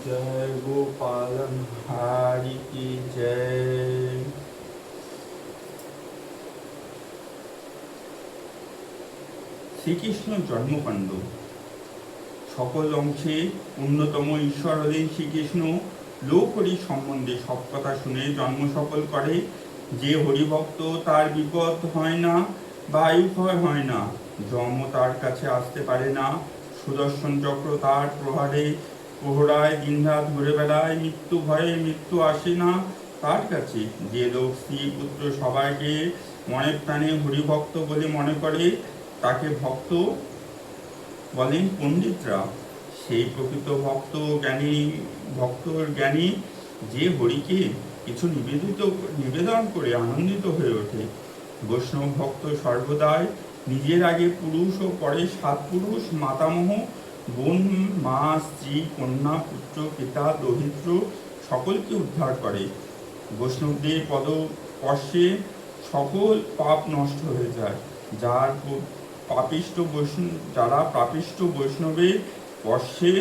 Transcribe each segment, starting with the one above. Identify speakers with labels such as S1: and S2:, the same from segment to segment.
S1: जय गोपालन हारी की जय। শ্রীকৃষ্ণ জন্মকাণ্ড। সকল অংশে অন্যতম ঈশ্বর হলেন শ্রীকৃষ্ণ। লোক হরি সম্বন্ধে সব কথা শুনে জন্ম সফল করে। যে হরিভক্ত তার বিপদ হয় না বা আয়ুক্ষয় হয় না, যমও তার কাছে আসতে পারে না। সুদর্শন চক্র তার প্রহরায় দিনরাত ঘুরে বেড়ায়। মৃত্যু ভয়ে মৃত্যু আসে না তার কাছে। যে লোক স্ত্রী পুত্র সবাইকে মনে প্রাণে হরিভক্ত বলে মনে করে, তাকে ভক্ত বলেন পণ্ডিতরা। সেই প্রকৃত ভক্তর জ্ঞানী যে হরিকে কিছু নিবেদন করে আনন্দিত হয়ে ওঠে। বৈষ্ণব ভক্ত সর্বদাই নিজের আগে পুরুষ ও পরে সাত পুরুষ, মাতামহ, বোন, মা, স্ত্রী, কন্যা, পুত্র, পিতা, দরিদ্র সকলকে উদ্ধার করে। বৈষ্ণবদের পদস্পর্শে সকল পাপ নষ্ট হয়ে যায়। যারা পাপিষ্ট বৈষ্ণবের স্পর্শে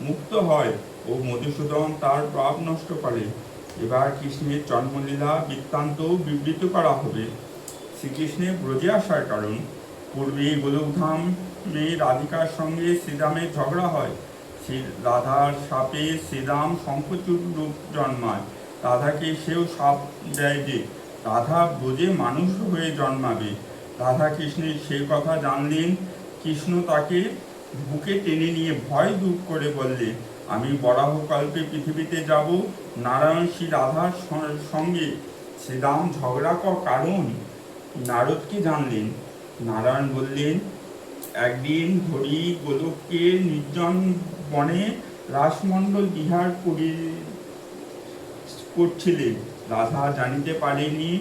S1: মুক্ত হয় ও মধুসূদন তার পাপ নষ্ট করে। এবার কৃষ্ণের জন্মলীলা বৃত্তান্ত বিবৃত করা হবে। শ্রীকৃষ্ণের ব্রজে আসার কারণ। পূর্বে গোলকধামে রাধিকার সঙ্গে শ্রীরামের ঝগড়া হয়। রাধার শাপে শ্রীরাম শঙ্খচূড় রূপ জন্মায়। রাধাকে সেও শাপ দেয় যে রাধা ব্রজে মানুষ হয়ে জন্মাবে। রাধা কৃষ্ণের সে কথা জানলেন। কৃষ্ণ তাকে বুকে টেনে নিয়ে ভয় দূর করে বললে, আমি বরাহকল্পে পৃথিবীতে যাব। নারায়ণ শ্রী রাধার সঙ্গে শ্রীরাম ঝগড়া কারণ নারদকে জানলেন। নারায়ণ বললেন, একদিন হরি গোলককে নির্জন বনে রাসমণ্ডল বিহার করছিলেন। রাধা জানিতে পারেনি,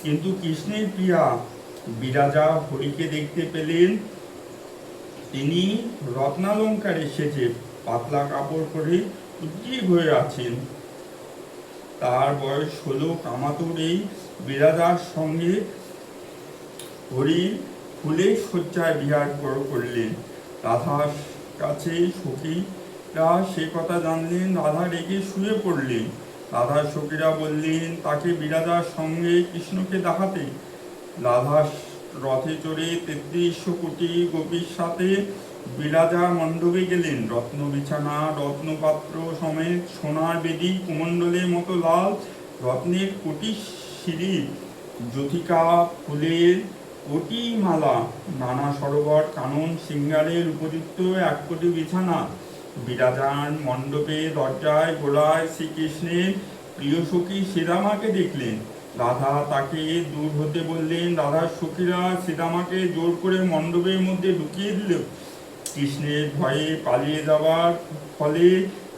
S1: কিন্তু কৃষ্ণের প্রিয়া বিরাজা হরিকে দেখতে পেলেন। তিনি রত্নালঙ্কারে সেজে পাতলা কাপড় পরে উজ্জীব হয়ে আছেন। তার বয়স 16। কামাতুর এই বিরাজার সঙ্গে হরি ফুলের শয্যায় বিহার করলেন। রাধার কাছে সখীরা সে কথা জানলেন। রাধা রেগে শুয়ে পড়লেন। রাধার সখীরা বললেন তাকে বিরাজার সঙ্গে কৃষ্ণকে দেখাতে। রাধা রথে চড়ে 3300 কোটি গোপীর সাথে বিরাজা মণ্ডপে গেলেন। রত্ন বিছানা, রত্নপাত্র সমেত, সোনার বেদি, কুমণ্ডলের মতো লাল, রত্নের কোটি সিঁড়ি, জ্যোতিকা ফুলের কোটি মালা, নানা সরোবর, কানন, সিঙ্গারের উপযুক্ত 1 কোটি বিছানা। বিরাজার মণ্ডপে দরজায় গোড়ায় শ্রীকৃষ্ণের প্রিয় সখী শ্রীরামাকে দেখলেন। রাধা তাকে দূর হতে বললেন। রাধার সখীরা শ্রীরামাকে জোর করে মণ্ডপের মধ্যে ঢুকিয়ে দিল। কৃষ্ণের ভয়ে পালিয়ে যাওয়ার ফলে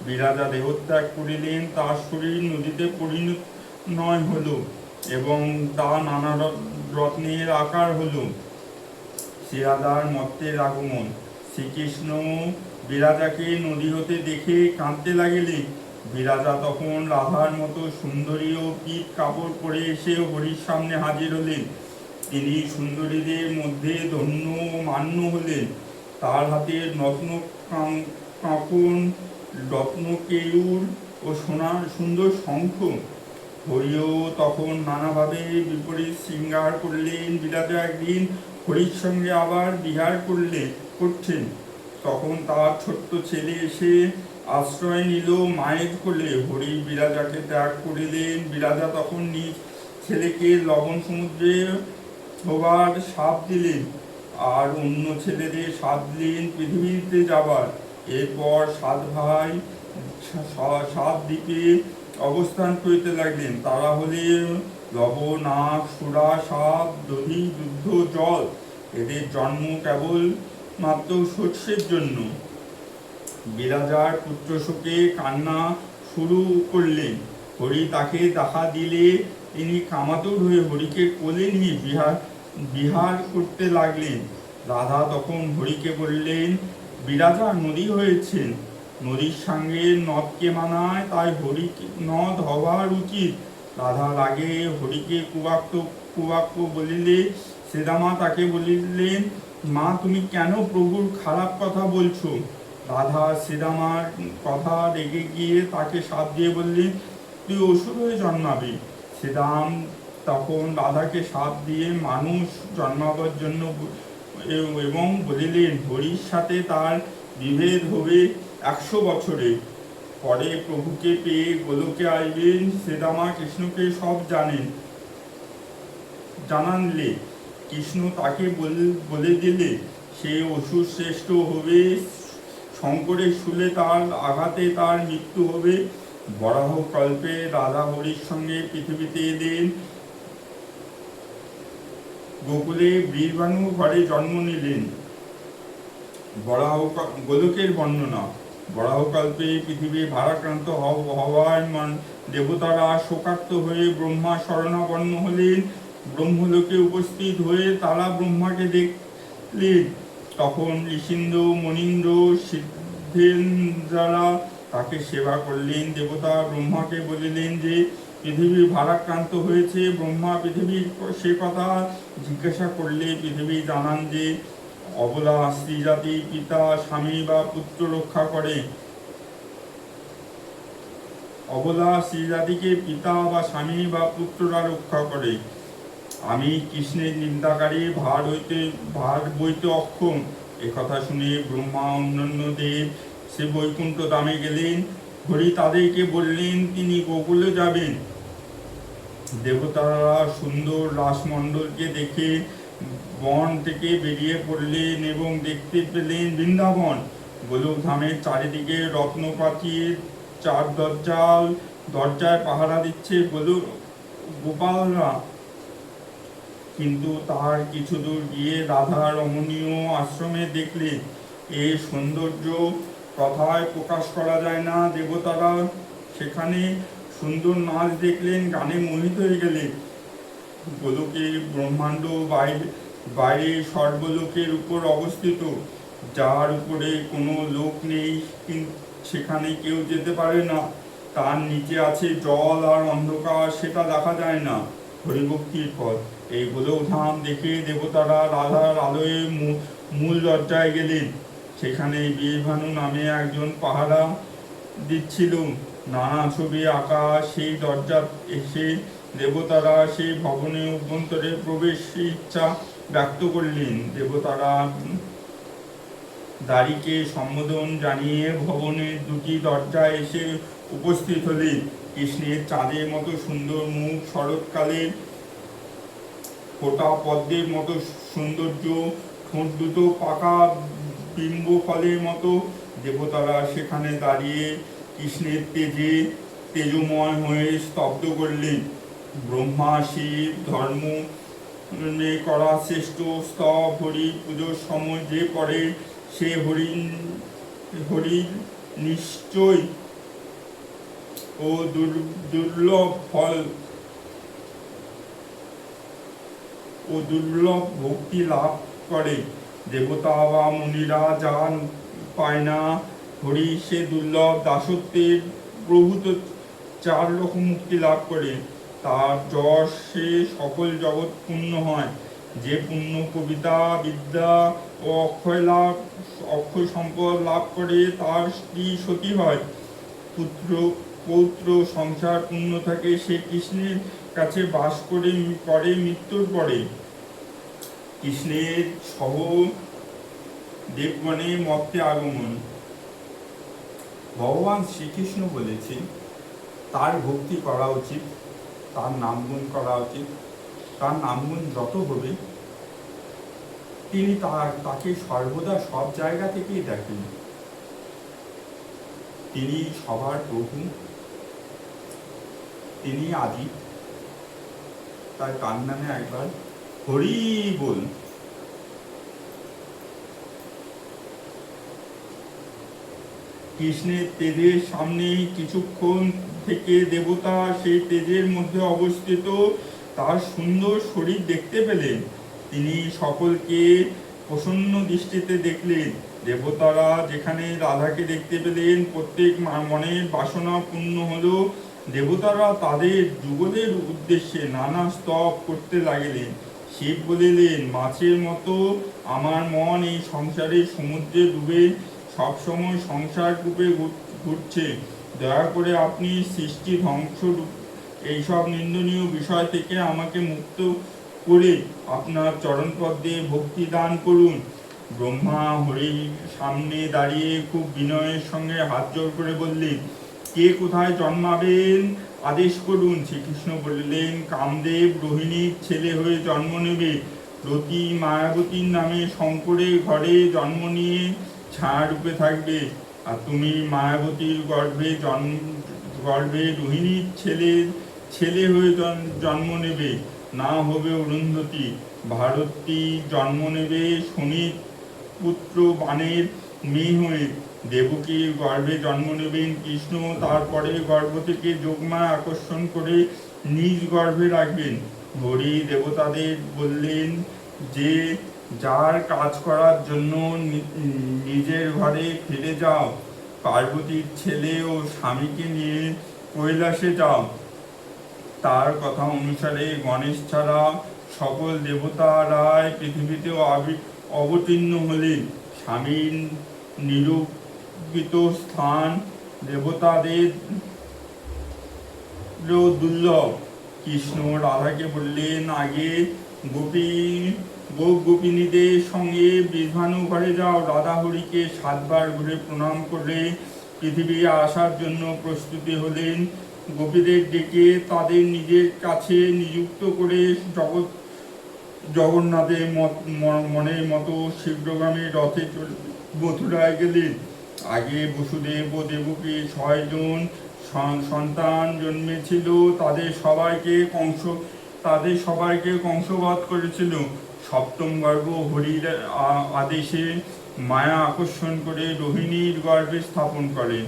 S1: বিরাজা দেহত্যাগ করিলেন। তার শরীর নদীতে পরিণয় হল এবং তা নানা রত্নের আকার হল। শ্রীরাধার মর্তের আগমন। শ্রীকৃষ্ণ বিরাজাকে নদী হতে দেখে কাঁদতে লাগিলেন। বিরাজা তখন রাধার মতো সুন্দরী ও পীত কাপড় পরে এসে হরির সামনে হাজির হলেন। তিনি সুন্দরীদের মধ্যে ধন্য ও মান্য হলেন। তার হাতে রত্ন কাঁকন, রত্নকেয়ুর ও সোনার সুন্দর শঙ্খ। হরিও তখন নানাভাবে বিপরীত শৃঙ্গার করলেন। বিরাজা একদিন হরির সঙ্গে আবার বিহার করছেন। তখন তার ছোট্ট ছেলে এসে আশ্রয় নিল মায়ের কোলে। হরি বিরাজাকে ত্যাগ করিলেন। বিরাজা তখন নিজ ছেলেকে লবণ সমুদ্রে ছোবার শাপ দিলেন আর অন্য ছেলেদের শাপ দিলেন পৃথিবীতে যাবার। এরপর 7 ভাই 7 দ্বীপে অবস্থান করিতে লাগলেন। তারা হলেন লব, নাগ, সুরা, সাপ, দধি, দুগ্ধ, জল। এদের জন্ম কেবল মাত্র শস্যের জন্য। বিরাজার পুত্র শোকে কান্না শুরু করলেন। হরি তাকে দেখা দিলে তিনি কামাতুর হয়ে হরিকে কোলে নিয়ে বিহার করতে লাগলেন। রাধা তখন হরিকে বললেন, বিরাজা নদী হয়েছেন, নদীর সঙ্গে নদকে মানায়, তাই হরি নদ হওয়ার উচিত। রাধা লাগে হরিকে কুবাক্য বলিলে শ্রীরামা তাকে বলিলেন, মা তুমি কেন প্রভুর খারাপ কথা বলছো? রাধা শ্রীরামার কথা রেগে গিয়ে তাকে শাপ দিয়ে বললেন, তুই অসুর হয়ে জন্মাবি। শ্রীরাম তখন রাধাকে শাপ দিয়ে মানুষ জন্মাবার জন্য এবং বলিলেন হরির সাথে তার বিভেদ হবে 100 বছরে। পরে প্রভুকে পেয়ে গোলকে আসবেন। শ্রীরামা কৃষ্ণকে সব জানানলে কৃষ্ণ তাকে বলে দিলে সে অসুর শ্রেষ্ঠ হবে, শঙ্করের শুলে তার আঘাতে তার মৃত্যু হবে। বরাহ কল্পে রাধা হরির সঙ্গে পৃথিবীতে এলেন, গোকুলে বীরভানু ঘরে জন্ম নিলেন। গোলকের বর্ণনা। বরাহকল্পে পৃথিবী ভারাক্রান্ত হওয়ায় দেবতারা শোকার্ত হয়ে ব্রহ্মা শরণাপন্ন হলেন। ব্রহ্মলোকে উপস্থিত হয়ে তারা ব্রহ্মাকে দেখলেন। তখন ঋষীন্দ্র মনীন্দ্র সিদ্ধেন্দ্ররা তাকে সেবা করলেন। দেবতা ব্রহ্মাকে বলিলেন যে পৃথিবী ভারাক্রান্ত হয়েছে। ব্রহ্মা পৃথিবীর সে কথা জিজ্ঞাসা করলে পৃথিবী জানান যে অবলা স্ত্রী জাতি পিতা স্বামী বা পুত্র রক্ষা করে। অবলা স্ত্রী জাতিকে পিতা বা স্বামী বা পুত্ররা রক্ষা করে। আমি কৃষ্ণের নিন্দাকারী, ভার বইতে অক্ষম। একথা শুনে ব্রহ্মা অন্যান্য দেব সে বৈকুণ্ঠ ধামে গেলেন। হরি তাদেরকে বললেন তিনি গোকুলে যাবেন। দেবতারা সুন্দর রাসমণ্ডলকে দেখে বন থেকে বেরিয়ে পড়লেন এবং দেখতে পেলেন বৃন্দাবন। গোলক ধামের চারিদিকে রত্নপাচির 4 দরজায় পাহারা দিচ্ছে গোপালরা। কিন্তু তার কিছু দূর গিয়ে রাধা রমণীয় আশ্রমে দেখলেন। এই সৌন্দর্য কথায় প্রকাশ করা যায় না। দেবতারা সেখানে সুন্দর নাচ দেখলেন, গানে মোহিত হয়ে গেলেন। গোলকে ব্রহ্মাণ্ড বাইরে সর্বলোকের উপর অবস্থিত, যার উপরে কোনো লোক নেই, সেখানে কেউ যেতে পারে না। তার নিচে আছে জল আর অন্ধকার, সেটা দেখা যায় না। হরিভক্তির পথ। এই গোলক ধাম দেখে দেবতারা রাধার আলোয় মূল দরজায় গেলেন। সেখানে বীরভানু নামে একজন পাহারা দিচ্ছিল। নানা ছবি আঁকা সেই দরজা এসে দেবতারা সেই ভবনের অভ্যন্তরে প্রবেশের ইচ্ছা ব্যক্ত করলেন। দেবতারা দাড়িকে সম্বোধন জানিয়ে ভবনের 2টি দরজায় এসে উপস্থিত হলেন। কৃষ্ণের চাঁদের মতো সুন্দর মুখ, শরৎকালের ফোটা পদ্মের মতো সৌন্দর্য, ঠোঁট দুটো পাকা বিম্ব ফলের মতো। দেবতারা সেখানে দাঁড়িয়ে কৃষ্ণের তেজময় হয়ে স্তব্ধ করলেন। ব্রহ্মা শিব ধর্ম করা শ্রেষ্ঠ স্তব। হরি পুজোর সময় যে পড়ে সে হরির নিশ্চয় ও দুর্লভ ফল ও দুর্লভ ভক্তি লাভ করে। দেবতা বা মুনিরা যা পায় না, হরি সে দুর্লভ দাসত্বের প্রভূত 4 রকম মুক্তি লাভ করে। তার যশ সে সকল জগৎ পূর্ণ হয়। যে পূর্ণ কবিতা বিদ্যা ও অক্ষয় সম্পদ লাভ করে তার স্ত্রী সতী হয়। পৌত্র সংসার পূর্ণ থাকে। সে কৃষ্ণের কাছে বাস করে মৃত্যুর পরে। কৃষ্ণের সহ দেবগণে মর্তে আগমন। ভগবান শ্রীকৃষ্ণ বলেছেন তার ভক্তি করা উচিত, তার নামগুণ করা উচিত। তার নামগুণ যত হবে তিনি তাকে সর্বদা সব জায়গা থেকেই দেখেন। তিনি সবার প্রভু, তিনি আদি। তাই তার নামে একবার হরি বল। কৃষ্ণের তেজের সামনে কিছুক্ষণ থেকে দেবতা সেই তেজের মধ্যে অবস্থিত তার সুন্দর শরীর দেখতে পেলেন। তিনি সকলকে প্রসন্ন দৃষ্টিতে দেখলেন। দেবতারা যেখানে রাধাকে দেখতে পেলেন প্রত্যেক মনের বাসনা পূর্ণ হলো। দেবতারা তাদের যুগলের উদ্দেশ্যে নানা স্তব করতে লাগলেন। শিব বলিলেন মাছের মতো আমার মন এই সংসারের সমুদ্রে ডুবে সবসময় সংসার রূপে ঘুরছে। দয়া করে আপনি সৃষ্টি ধ্বংস এইসব নিন্দনীয় বিষয় থেকে আমাকে মুক্ত করে আপনার চরণপদ্মে ভক্তি দান করুন। ব্রহ্মা হরির সামনে দাঁড়িয়ে খুব বিনয়ের সঙ্গে হাত জোড় করে বললেন, কে কোথায় জন্মাবেন আদেশ করুন। শ্রীকৃষ্ণ বললেন, কামদেব রোহিণীর ছেলে হয়ে জন্ম নেবে। রতি মায়াবতীর নামে শঙ্করের ঘরে জন্ম নিয়ে ছায়া রূপে থাকবে। আর তুমি মায়াবতীর গর্ভে রোহিণীর ছেলে হয়ে জন্ম নেবে। না হবে অরুন্ধতী। ভারতী জন্ম নেবে শনির পুত্র বাণের মেয়ে হয়ে। দেবকীর গর্ভে জন্ম নেবেন কৃষ্ণ। তারপরে গর্ভ থেকে যোগমায়া আকর্ষণ করে নিজ গর্ভে রাখবেন। হরি দেবতাদের বললেন যে, যার কাজ করার জন্য নিজের ঘরে ফিরে যাও। পার্বতীর ছেলে ও স্বামীকে নিয়ে কৈলাসে যাও। তার কথা অনুসারে গণেশ ছাড়া সকল দেবতারাই পৃথিবীতে অবতীর্ণ হলেন। স্বামীর নিরূপিত স্থান দেবতাদের দুর্লভ। কৃষ্ণ রাধাকে বললেন, আগে গোপিনীদের সঙ্গে বৃষভানু ঘরে যাও। রাধা হরিকে 7 বার ঘুরে প্রণাম করে পৃথিবী আসার জন্য প্রস্তুতি হলেন। গোপীদের ডেকে তাদের নিজের কাছে নিযুক্ত করে জগন্নাথের মনের মতো শীঘ্রগামী রথে মথুরায় গেলেন। আগে বসুদেব ও দেবকী 6 জন সন্তান জন্মেছিল। তাদের সবাইকে কংসবধ করেছিল। সপ্তম গর্ভ হরির আদেশে মায়া আকর্ষণ করে রোহিণীর গর্ভে স্থাপন করে।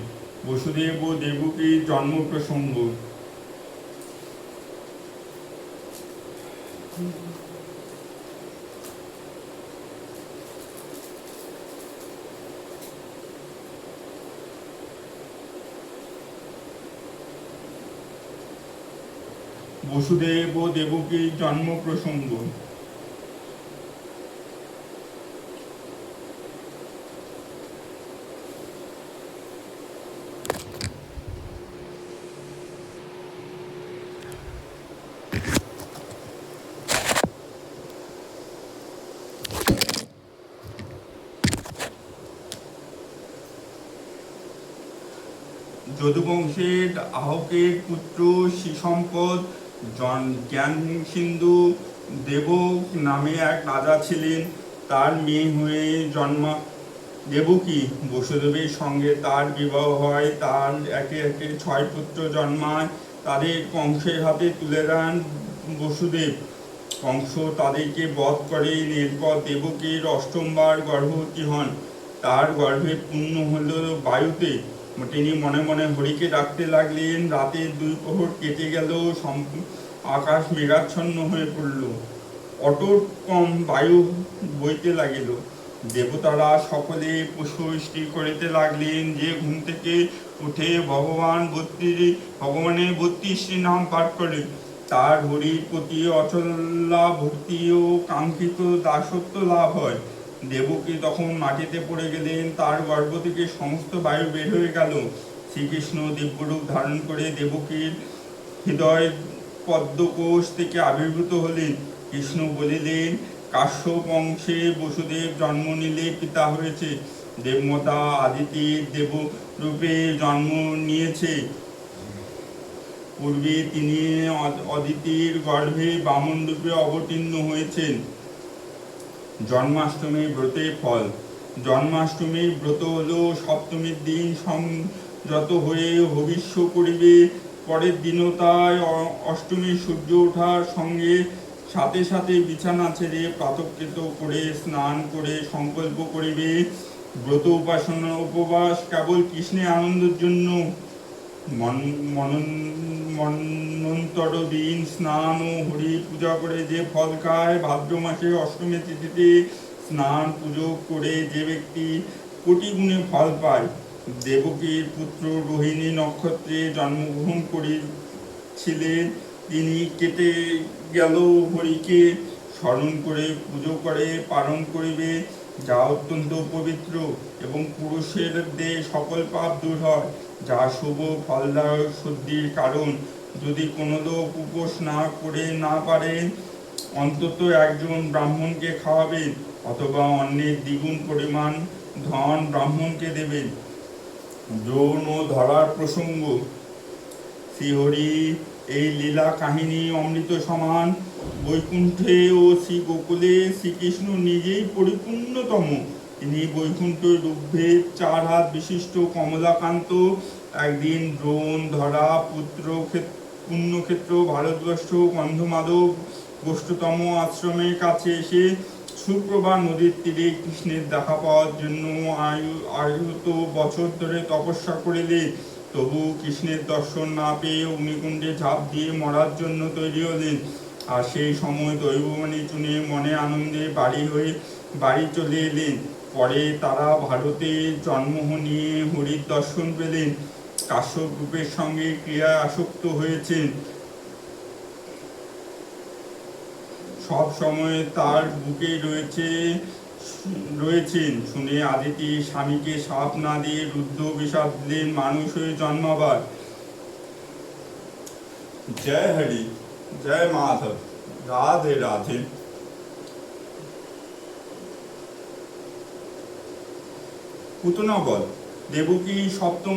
S1: বসুদেব ও দেবকীর জন্ম প্রসঙ্গ। বসুদেব ও দেবকীর জন্ম প্রসঙ্গ। যদুবংশের আহকের পুত্র শ্রীসম্পদ জ্ঞান সিন্ধু দেবক নামে এক রাজা ছিলেন। তার মেয়ে হয়ে জন্মা দেবকী। বসুদেবের সঙ্গে তার বিবাহ হয়। তার একে একে 6 পুত্র জন্মায়। তাদের কংসের হাতে তুলে দেন বসুদেব। কংস তাদেরকে বধ করে। এরপর দেবকীর 8বার গর্ভবতী হন। তার গর্ভে পূর্ণ হল বায়ুতে। তিনি মনে মনে হরিকে ডাকতে লাগলেন। রাতের 2 প্রহর কেটে গেল। আকাশ মেঘাচ্ছন্ন হয়ে পড়ল। অটট কম বায়ু বইতে লাগিল। দেবতারা সকলে পুষ্পবৃষ্টি করিতে লাগলেন। যে ঘুম থেকে উঠে ভগবানের 32টি নাম পাঠ করে, তার হরির প্রতি অচলা ভক্তি ও কাঙ্ক্ষিত দাসত্ব লাভ হয়। দেবকী তখন মাটিতে পড়ে গেলেন। তার গর্ভ থেকে সমস্ত বায়ু বের হয়ে গেল। শ্রীকৃষ্ণ দিব্যরূপ ধারণ করে দেবকীর হৃদয় পদ্মকোষ থেকে আবির্ভূত হলেন। কৃষ্ণ বলিলেন, কাশ্যপ বংশে বসুদেব জন্ম নিলে পিতা হয়েছে। দেবমাতা আদিতির দেবরূপে জন্ম নিয়েছে। পূর্বে তিনি অদিতির গর্ভে বামন রূপে অবতীর্ণ হয়েছেন। জন্মাষ্টমী ব্রতের ফল। জন্মাষ্টমীর ব্রত হল সপ্তমীর দিন সংযত হয়ে হবিষ্য করিবে। পরের দিনও তাই। অষ্টমীর সূর্য ওঠার সাথে সাথে বিছানা ছেড়ে প্রাতঃকৃত করে স্নান করে সংকল্প করিবে। ব্রত উপাসনা উপবাস কেবল কৃষ্ণের আনন্দের জন্য। মন্বন্তর দিন স্নান ও হরি পূজা করে যে ফল খায়, ভাদ্র মাসে অষ্টমী তিথিতে স্নান পুজো করে যে ব্যক্তি কোটি গুণে ফল পায়। দেবকীর পুত্র রোহিণী নক্ষত্রে জন্মগ্রহণ করেছিলেন। তিনি কেটে গেল হরিকে স্মরণ করে পুজো করে পালন করিবে। যা অত্যন্ত পবিত্র, এবং পুরুষের দেহে সকল পাপ দূর হয়, যা শুভ ফলদায়ক শুদ্ধির কারণ। যদি কোনো লোক উপোস না করে না পারেন, অন্তত একজন ব্রাহ্মণকে খাওয়াবেন, অথবা অন্যের দ্বিগুণ পরিমাণ ধন ব্রাহ্মণকে দেবেন। যৌন ধরার প্রসঙ্গ। শ্রীহরি এই লীলা কাহিনী অমৃত সমান। বৈকুণ্ঠে ও শ্রী গোকুলে শ্রীকৃষ্ণ নিজেই পরিপূর্ণতম। তিনি বৈকুণ্ঠের রূপভেদ 4 হাত বিশিষ্ট কমলাকান্ত একদিন দ্রোণ ধরা পুণ্যক্ষেত্র ভারতবর্ষ গন্ধমাদক গোষ্ঠতম আশ্রমের কাছে এসে সুপ্রভা নদীর তীরে কৃষ্ণের দেখা পাওয়ার জন্য আয়ুত বছর ধরে তপস্যা করিলেন। তবু কৃষ্ণের দর্শন না পেয়ে অগ্নিকুণ্ডে ঝাঁপ দিয়ে মরার জন্য তৈরি হলেন। আর সেই সময় দৈববাণী শুনে মনে আনন্দে বাড়ি চলে এলেন। পরে তারা ভারতে জন্ম নিয়ে হরির দর্শন পেলেন। কাশ্যপ রূপের সঙ্গে ক্রিয়ায় আসক্ত হয়েছেন। সব সময় তার বুকে রয়েছেন শুনে আদিতি স্বামীকে সাপ না দিয়ে রুদ্র বিষাদ দিলেন মানুষ হয়ে জন্মাবার। জয় হরি, জয় মাধব, রাধে রাধে। পুতনা বধ। দেবকী সপ্তম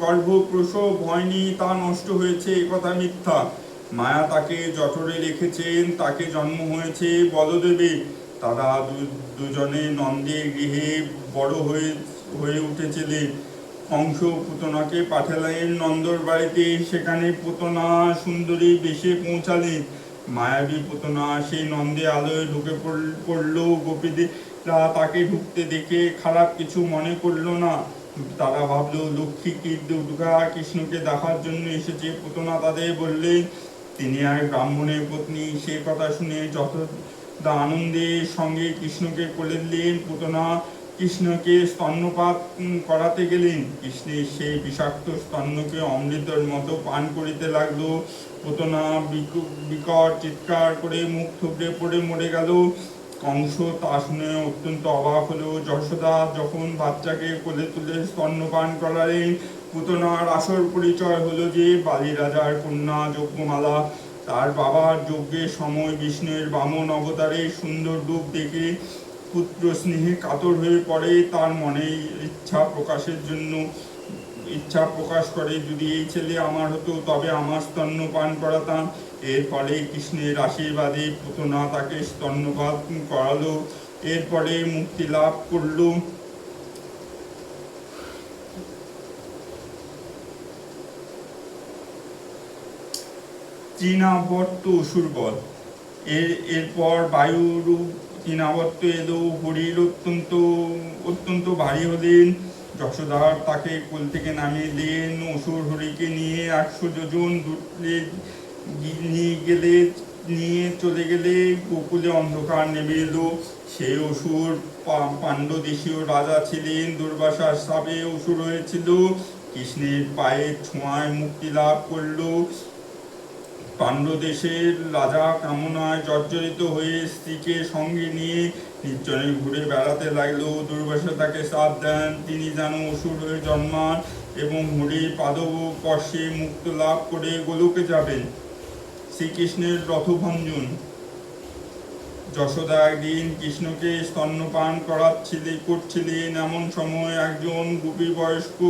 S1: গর্ভ প্রসব হয়নি, তা নষ্ট হয়েছে, একথা মিথ্যা। মায়া তাকে জঠরে রেখেছেন, তাকে জন্ম হয়েছে বলদেবে। তারা দুজনে নন্দের গৃহে বড় হয়ে উঠেছিলেন। কংস পুতনাকে পাঠালেন নন্দর বাড়িতে। সেখানে পুতনা সুন্দরী বেশে পৌঁছালেন। মায়াবী পুতনা সেই নন্দে আলোয় ঢুকে পড়ল। গোপীরা তাকে ঢুকতে দেখে খারাপ কিছু মনে করল না। তারা ভাবলো লক্ষ্মী কি দুর্গা কৃষ্ণকে দেখার জন্য এসেছে। পুতনা তাদের বললেন তিনি এক ব্রাহ্মণের পত্নী। সে কথা শুনে যথা আনন্দের সঙ্গে কৃষ্ণকে কোলে দিলেন। পুতনা কৃষ্ণকে স্তন্যপাত করাতে গেলেন। কৃষ্ণের সেই বিষাক্ত স্তন্যকে অমৃতের মতো পান করিতে লাগলো। পুতনা বিকট চিৎকার করে মুখ থুবড়ে পড়ে মরে গেল। কংস তা শুনে অত্যন্ত অবাক হলো। যশোদা যখন বাচ্চাকে কোলে তুলে স্তন্যপান করালেন, পুতনার আসল পরিচয় হলো যে বালি রাজার কন্যা যজ্ঞমালা। তার বাবার যজ্ঞের সময় বিষ্ণুর বামন অবতারের সুন্দর রূপ দেখে পুত্র স্নেহে কাতর হয়ে পড়ে। তার মনে ইচ্ছা প্রকাশ করে, যদি এই ছেলে আমার হতো তবে আমার স্তন্যপান করাতাম। এর ফলে কৃষ্ণের আশীর্বাদে পুতনা তাকে স্তন্যপান করালো। এরপরে মুক্তি লাভ করল। তৃণাবর্ত অসুরবধ। এরপর বায়ুরূপ তৃণাবর্ত এলো। হরির অত্যন্ত ভারী হলেন। যশোদার তাকে কোল থেকে নামিয়ে দিলেন। অসুর হরিকে নিয়ে 100 যোজন দূরে নিয়ে চলে গেলে গোকুলে অন্ধকার নেমে এলো। সেই অসুর পাণ্ডদেশীয় রাজা ছিলেন। দুর্বাসার সাপে অসুর হয়েছিল। কৃষ্ণের পায়ের ছোঁয়ায় মুক্তি লাভ করল। পাণ্ডদেশের রাজা কামনায় জর্জরিত হয়ে স্ত্রীকে সঙ্গে নিয়ে নির্জনে ঘুরে বেড়াতে লাগলো। দুর্বাসা তাকে শ্রাপ দেন তিনি যেন অসুর হয়ে জন্মান এবং হরির পাদস্পর্শে মুক্ত লাভ করে গোলোকে যাবেন। শ্রীকৃষ্ণের রথভঞ্জন। যশোদা একদিন কৃষ্ণকে স্তন্যপান করছিলেন। এমন সময় একজন গোপী বয়স্ক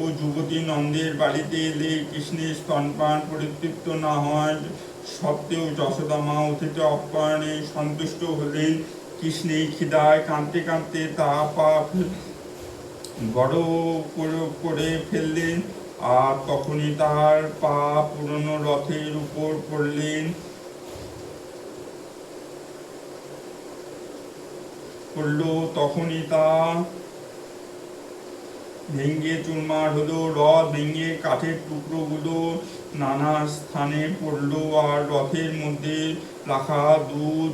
S1: ও যুবতী নন্দের বাড়িতে এলে কৃষ্ণের স্তনপান পরিতৃপ্ত না হয় সত্ত্বেও যশোদা মা অতিথি আপ্যায়নে সন্তুষ্ট হলেন। কৃষ্ণের খিদায় কাঁদতে কাঁদতে তা পা বড় করে ফেললেন। আর তখনই তার পা পুরনো রথের উপর পড়ল। তখনই তা ভেঙে চুরমার হলো। রথ ভেঙে কাঠের টুকরোগুলো নানা স্থানে পড়লো। আর রথের মধ্যে রাখা দুধ,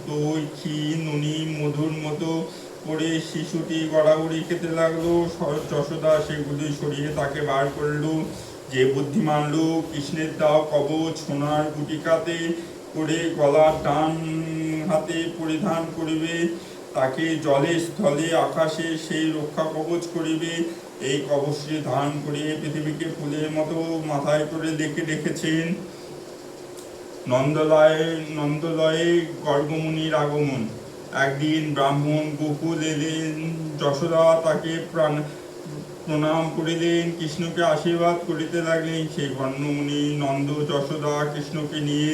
S1: দই, ক্ষীর, নুনি, মধুর মতো করে শিশুটি গড়াগড়ি খেতে লাগলো। যশোদা সেগুলি সরিয়ে তাকে বার করলো। যে বুদ্ধিমান লোক কৃষ্ণের দেওয়া কবচ সোনার গুটিকাতে করে গলার ডান হাতে পরিধান করবে, তাকে জলে স্থলে আকাশে সেই রক্ষা কবচ করিবে। এই কবচটি ধারণ করে পৃথিবীকে ফুলের মতো মাথায় করে রেখেছেন। নন্দলয়ে গর্গমুনির আগমন। একদিন ব্রাহ্মণ গোকুল এলেন। যশোদা তাকে প্রণাম করিলেন, কৃষ্ণকে আশীর্বাদ করিতে লাগলেন। সেই গর্গমুনি নন্দ যশোদা কৃষ্ণকে নিয়ে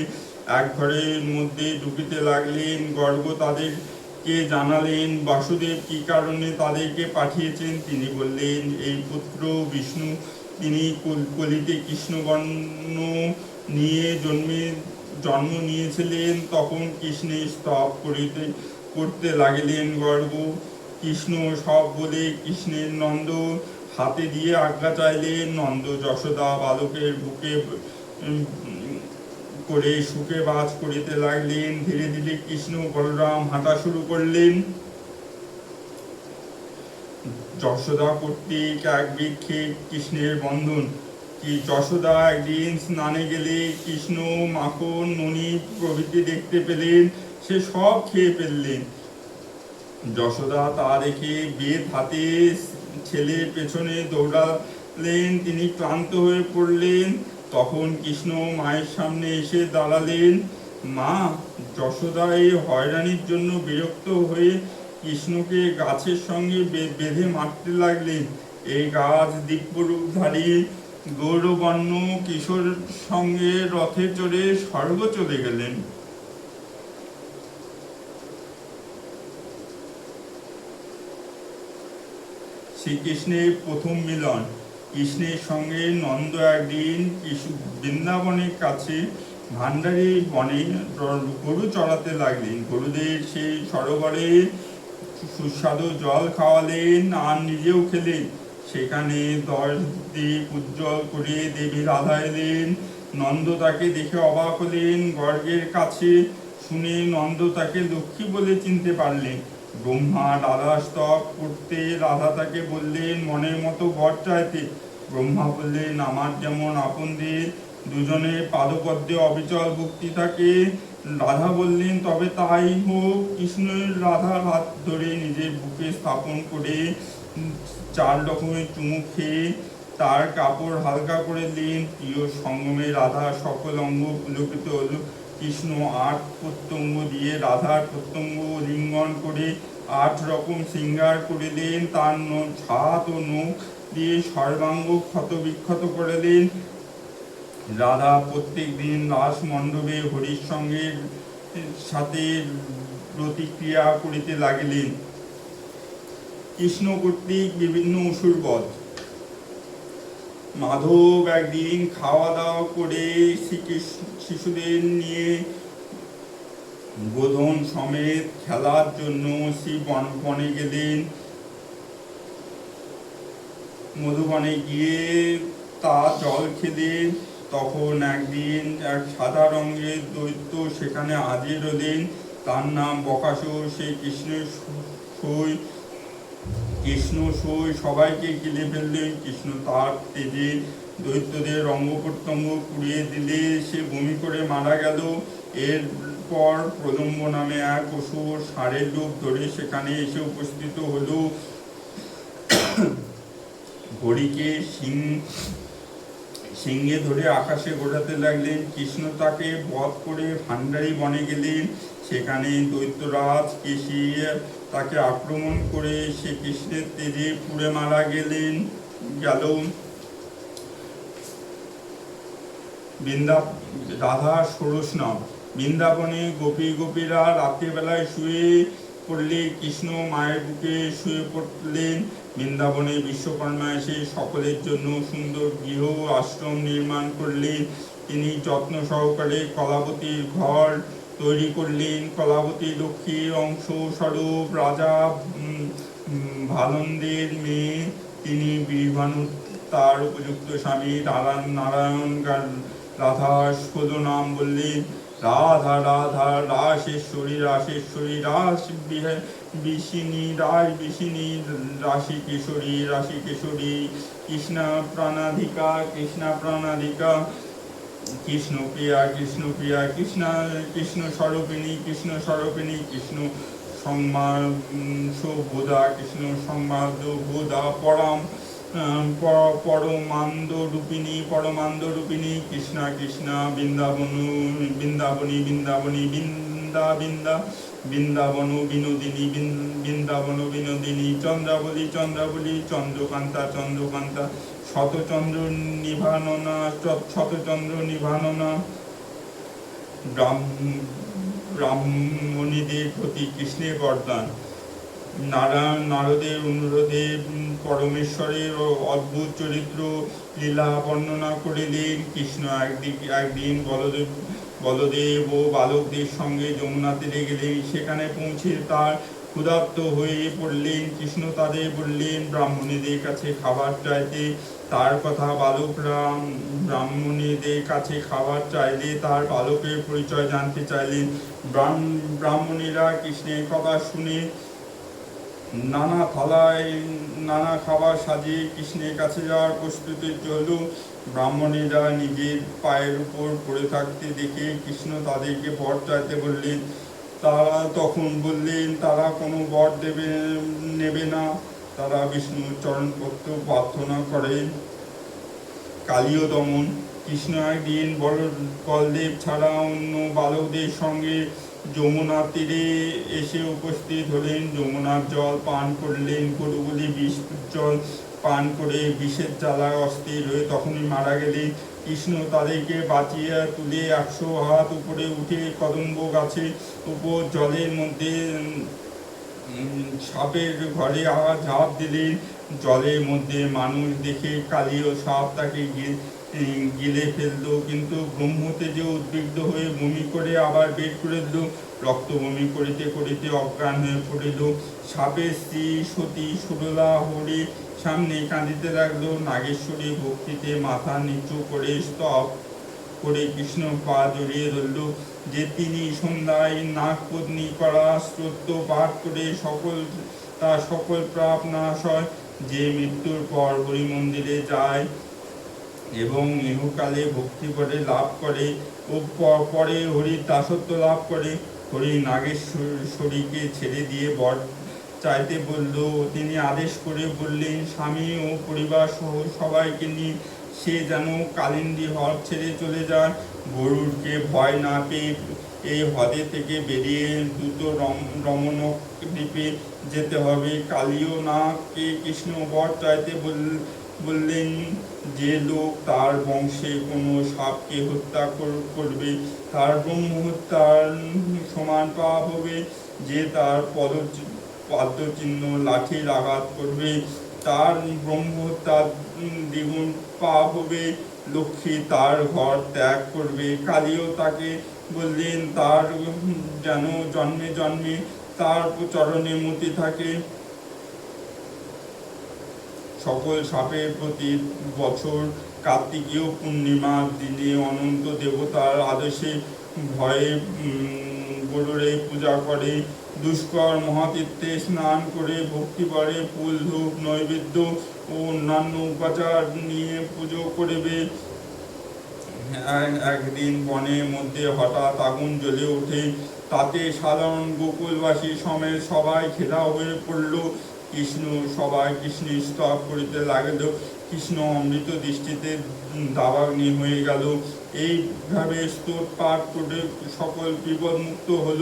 S1: এক ঘরের মধ্যে ঢুকিতে লাগলেন। গর্গ তাদেরকে জানালেন বাসুদেব কি কারণে তাদেরকে পাঠিয়েছেন। তিনি বললেন, এই পুত্র বিষ্ণু, তিনি কলিতে কৃষ্ণবর্ণ নিয়ে জন্ম নিয়েছিলেন। তখন কৃষ্ণের স্তব করতে লাগিলেন গর্গ। কৃষ্ণ সব বলে কৃষ্ণের নন্দ হাতে দিয়ে আজ্ঞা চাইলেন। নন্দ যশোদা বালকের বুকে করে সুখে বাস করিতে লাগলেন। ধীরে ধীরে কৃষ্ণ বলরাম হাঁটা শুরু করলেন। যশোদা কর্তৃক এক বৃক্ষে কৃষ্ণের বন্ধন। যশোদা একদিন স্নানে গেলে কৃষ্ণ মাখন ননি প্রভৃতি দেখতে পেলেন। সে সব খেয়ে ফেললেন। যশোদা তা দেখে বেদ হাতে ছেলে পেছনে দৌড়ালেন। তিনি ক্লান্ত হয়ে পড়লেন। তখন কৃষ্ণ মায়ের সামনে এসে দাঁড়ালেন। মা, যশোদা এই হয়রানির জন্য বিরক্ত হয়ে কৃষ্ণকে গাছের সঙ্গে বেঁধে মারতে লাগলেন। এই গাছ দিব্যরূপধারী গৌরবর্ণ কিশোর সঙ্গে রথে চড়ে স্বর্গ চলে গেলেন। শ্রীকৃষ্ণের প্রথম মিলন। কৃষ্ণের সঙ্গে নন্দ একদিন বৃন্দাবনের কাছে ভান্ডারী বনে গরু চড়াতে লাগলেন। গরুদের সেই সরোবরে সুস্বাদু জল খাওয়ালেন আর নিজেও খেলেন। সেখানে 10 দ্বীপ উজ্জ্বল করে দেবী রাধা এলেন। নন্দ তাকে দেখে অবাক হলেন। গর্গের কাছে শুনে নন্দ তাকে লক্ষ্মী বলে চিনতে পারলেন। ব্রহ্মা রাধা স্তব করতে রাধা তাকে বললেন মনের মতো বর চাইতে। ব্রহ্মা বললেন, আমার যেমন আপনদের দুজনের পাদপদ্মে অবিচল ভক্তি থাকে। রাধা বললেন, তবে তাই হোক। কৃষ্ণের রাধার হাত ধরে নিজের বুকে স্থাপন করে 4 রকমের চুমু খেয়ে তার কাপড় হালকা করে দিলেন। প্রিয় সঙ্গমে রাধার সকল অঙ্গ পুলকিত হল। কৃষ্ণ 8 প্রত্যঙ্গ দিয়ে রাধার প্রত্যঙ্গ লিঙ্গন করে 8 রকম শৃঙ্গার করিলেন। তার হাত ও নখ দিয়ে সর্বাঙ্গ ক্ষত বিক্ষত করিলেন। রাধা প্রত্যেক দিন রাস মণ্ডপে হরির সঙ্গে সাথে প্রতিক্রিয়া করিতে লাগিলেন। কৃষ্ণ কর্তৃক বিভিন্ন অসুরবধ। মাধব একদিন খাওয়া দাওয়া করে শিশুদের নিয়ে গোধন সমেত খেলার জন্য বনে গেলেন। মধুবনে গিয়ে তা জল খেলেন। তখন একদিন এক সাদা রঙের দৈত্য সেখানে হাজির হলেন। তার নাম বকাসুর। সে কৃষ্ণ সই সবাইকে গিলে ফেললেন। কৃষ্ণ তার তেজে দৈত্যদের অঙ্গ প্রত্যঙ্গ পুড়িয়ে দিলে সে বমি করে মারা গেল। এরপর প্রলম্ব নামে এক অসুর ষাঁড়ের রূপ ধরে সেখানে এসে উপস্থিত হল। হরিকে সিংহে ধরে আকাশে ঘোরাতে লাগলেন। কৃষ্ণ তাকে বধ করে ভান্ডারী বনে গেলেন। সেখানে দৈত্যরাজ কেশী তাকে আক্রমণ করে সে কৃষ্ণের তেজে পুড়ে মারা গেল। রাধা ষোড়শ নাম। বৃন্দাবনে গোপীরা রাত্রিবেলায় শুয়ে পড়লে কৃষ্ণ মায়ের বুকে শুয়ে পড়লেন। বৃন্দাবনে বিশ্বকর্মা এসে সকলের জন্য সুন্দর গৃহ আশ্রম নির্মাণ করলেন। তিনি যত্ন সহকারে কলাবতীর ঘর তৈরি করলেন। কলাবতী লক্ষ্মীর অংশ স্বরূপ রাজা ভালন্দের মেয়ে। তিনি বীরভানু তার উপযুক্ত স্বামী নারায়ণ রাধার 16 নাম বললেন। রাধা রাধা রাসেশ্বরী রাস বিশিনী রাশি কেশরী কৃষ্ণা প্রাণাধিকা কৃষ্ণ প্রিয়া কৃষ্ণ স্বরূপিণী কৃষ্ণ বোধা কৃষ্ণ সংবাদ বোধা পরমানন্দ রূপিণী কৃষ্ণা কৃষ্ণা বৃন্দাবনী বৃন্দাবন বিনোদিনী চন্দ্রাবলী চন্দ্রকান্তা শতচন্দ্র নিভাননা ব্রাহ্মণীদের প্রতি কৃষ্ণের বরদান। নারদের অনুরোধে পরমেশ্বরের অদ্ভুত চরিত্র লীলা বর্ণনা করিলেন। কৃষ্ণ একদিন বলদেব ও বালকদের সঙ্গে যমুনা তীরে গেলেন। সেখানে পৌঁছে তার ক্ষুধার্ত হয়ে পড়লেন। কৃষ্ণ তাদের বললেন ব্রাহ্মণীদের কাছে খাবার চাইতে। তার কথা বালকরা ব্রাহ্মণীদের কাছে খাবার চাইলে তার বালকের পরিচয় জানতে চাইলেন। ব্রাহ্মণীরা কৃষ্ণের কথা শুনে নানা থালায় নানা খাবার সাজিয়ে কৃষ্ণের কাছে যাওয়ার প্রস্তুতি চলল। ব্রাহ্মণীরা নিজের পায়ের উপর পড়ে থাকতে দেখে কৃষ্ণ তাদেরকে বর চাইতে বললেন। তারা তখন বললেন তারা কোনো বর নেবে না। তারা বিষ্ণুর চরণপত্র প্রার্থনা করে। কালীয় দমন। কৃষ্ণ একদিন বলদেব ছাড়া অন্য বালকদের সঙ্গে যমুনা তীরে এসে উপস্থিত হলেন। যমুনার জল পান করলেন। গরুগুলি বিষ জল পান করে বিষের জ্বালায় অস্থির হয়ে তখনই মারা গেলেন। কৃষ্ণ তাদেরকে বাঁচিয়ে তুলে 100 হাত উপরে উঠে কদম্ব গাছের উপর জলের মধ্যে সাপের ঘরে ঝাঁপ দিলেন। জলের মধ্যে মানুষ দেখে কালীয় সাপ তাকে গিলে ফেলল, কিন্তু ব্রহ্মতেজে উদ্বিগ্ন হয়ে বমি করে আবার বের করে দিল। রক্ত বমি করিতে করিতে অজ্ঞান হয়ে পড়িল। সাপের স্ত্রী সতী সুরলা হরি সামনে কাঁদিতে লাগলো। নাগেশ্বরী ভক্তিতে মাথা নিচু করে স্তব করে কৃষ্ণ পা জড়িয়ে ধরল যে তিনি সন্ধ্যায় নাগপত্নী করা স্তোত্র পাঠ করে সকল পাপ নাশ হয়। যে মৃত্যুর পর হরি মন্দিরে যায় এবং ইহকালে ভক্তি করে লাভ করে ও পরে হরির দাসত্ব লাভ করে। হরি নাগেশ্বরীকে ছেড়ে দিয়ে বর চাইতে বলল। তিনি আদেশ করে বললেন স্বামী ও পরিবার সহ সবাইকে নিয়ে সে যেন কালিন্দী হ্রদ ছেড়ে চলে যায়। গরুড়কে ভয় না পেয়ে এই হ্রদে থেকে বেরিয়ে দ্রুত রমণক দ্বীপে যেতে হবে। কালীয় নাগকে কৃষ্ণ বর চাইতে বললেন যে লোক তার বংশে কোনো সাপকে হত্যা করবে তার ব্রহ্মহত্যার সমান পাপ হবে। যে তার পাদচিহ্ন লাঠির আঘাত করবে তার ব্রহ্মহত্যার দ্বিগুণ পাপ হবে। লক্ষ্মী তার ঘর ত্যাগ করবে। কালীও তাকে বললেন তার যেন জন্মে জন্মে তার চরণে মতি থাকে। সকল সাপের প্রতি বছর কার্তিকীয় পূর্ণিমার দিনে অনন্ত দেবতার আদেশে ভয়ে গরুড়ে পূজা করে। দুষ্কর মহাতীর্থে স্নান করে ভক্তিভরে ফুল ধূপ নৈবেদ্য ও অন্যান্য উপাচার নিয়ে পুজো করবে। একদিন বনের মধ্যে হঠাৎ আগুন জ্বলে ওঠে। তাতে সাধারণ গোকুলবাসী সমেত সবাই ঘেরাও হয়ে পড়ল। কৃষ্ণের স্তব করিতে লাগিল। কৃষ্ণ অমৃত দৃষ্টিতে দাবাগ্নি হয়ে গেল। এইভাবে স্তোত্র পাঠ করে সকল বিপদ মুক্ত হল।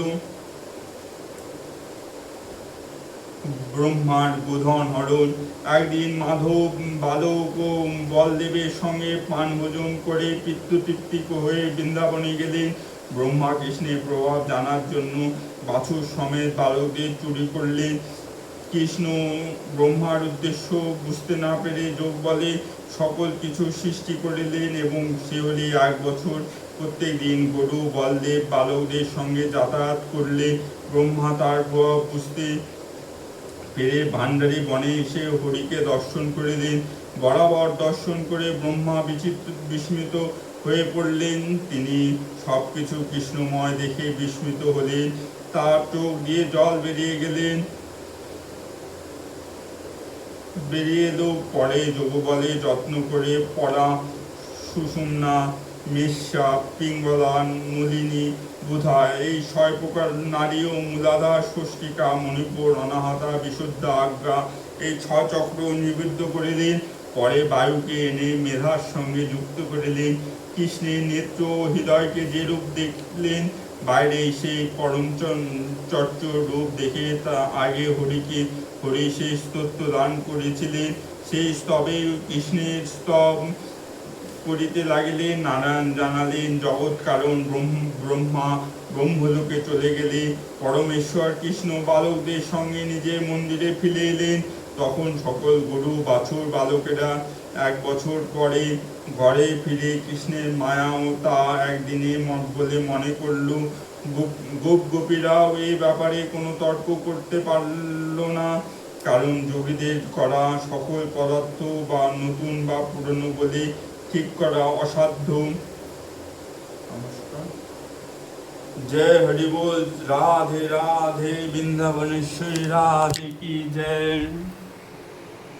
S1: ব্রহ্মার বোধন হরণ। একদিন মাধব বালক ও বলদেবের সঙ্গে পান ভোজন করে পিতৃতৃপ্তি হয়ে বৃন্দাবনে গেলেন। ব্রহ্মা কৃষ্ণের প্রভাব জানার জন্য বাছুর সমেত বালকদের চুরি করলেন। কৃষ্ণ ব্রহ্মার উদ্দেশ্য বুঝতে না পেরে যোগ বলে সকল কিছু সৃষ্টি করিলেন এবং সে হলে 1 বছর প্রত্যেক দিন গরু বলদেব বালকদের সঙ্গে যাতায়াত করলে। ব্রহ্মা তার প্রভাব বুঝতে পেরে ভান্ডারী বনে এসে হরিকে দর্শন করিলেন। বরাবর দর্শন করে ব্রহ্মা বিস্মিত হয়ে পড়লেন। তিনি সবকিছু কৃষ্ণময় দেখে বিস্মিত হলেন। তার চোখ দিয়ে জল বেরিয়ে এলো। পরে যোগবলে যত্ন করে পড়া সুষুম্না মিশ্যা, পিঙ্গলা, নলিনী, বুধা, এই 6 প্রকার নারী ও মূলাধার, ষষ্ঠিকা, মণিপুর, অনাহতা, বিশুদ্ধা, আজ্ঞা, এই 6 চক্র নিবৃত্ত করিলেন। পরে বায়ুকে এনে মেধার সঙ্গে যুক্ত করিলেন। কৃষ্ণের নেত্র ও হৃদয়কে যে রূপ দেখলেন, বাইরে সেই পরম চর্চ রূপ দেখে তা আগে হরি সেই স্তোত্র দান করেছিলেন। সেই স্তবে কৃষ্ণের স্তব করিতে লাগিলেন। নারায়ণ জানালেন জগৎ কারণ, ব্রহ্মা ব্রহ্মলোকে চলে গেলে পরমেশ্বর কৃষ্ণ বালকদের সঙ্গে নিজের মন্দিরে ফিরে এলেন। তখন সকল গরু বাছুর বালকেরা 1 বছর পরে ঘরে ফিরে কৃষ্ণের মায়া ও তা একদিনে বলে মনে করল। গোপীরাও এই ব্যাপারে কোনো তর্ক করতে পারল না, কারণ যোগীদের করা সকল পদার্থ বা নতুন বা পুরনো বলে ঠিক করা অসাধ্য। নমস্কার। जय हरि बोल। राधे राधे। वृंदावनेश्वरी राधे की जय।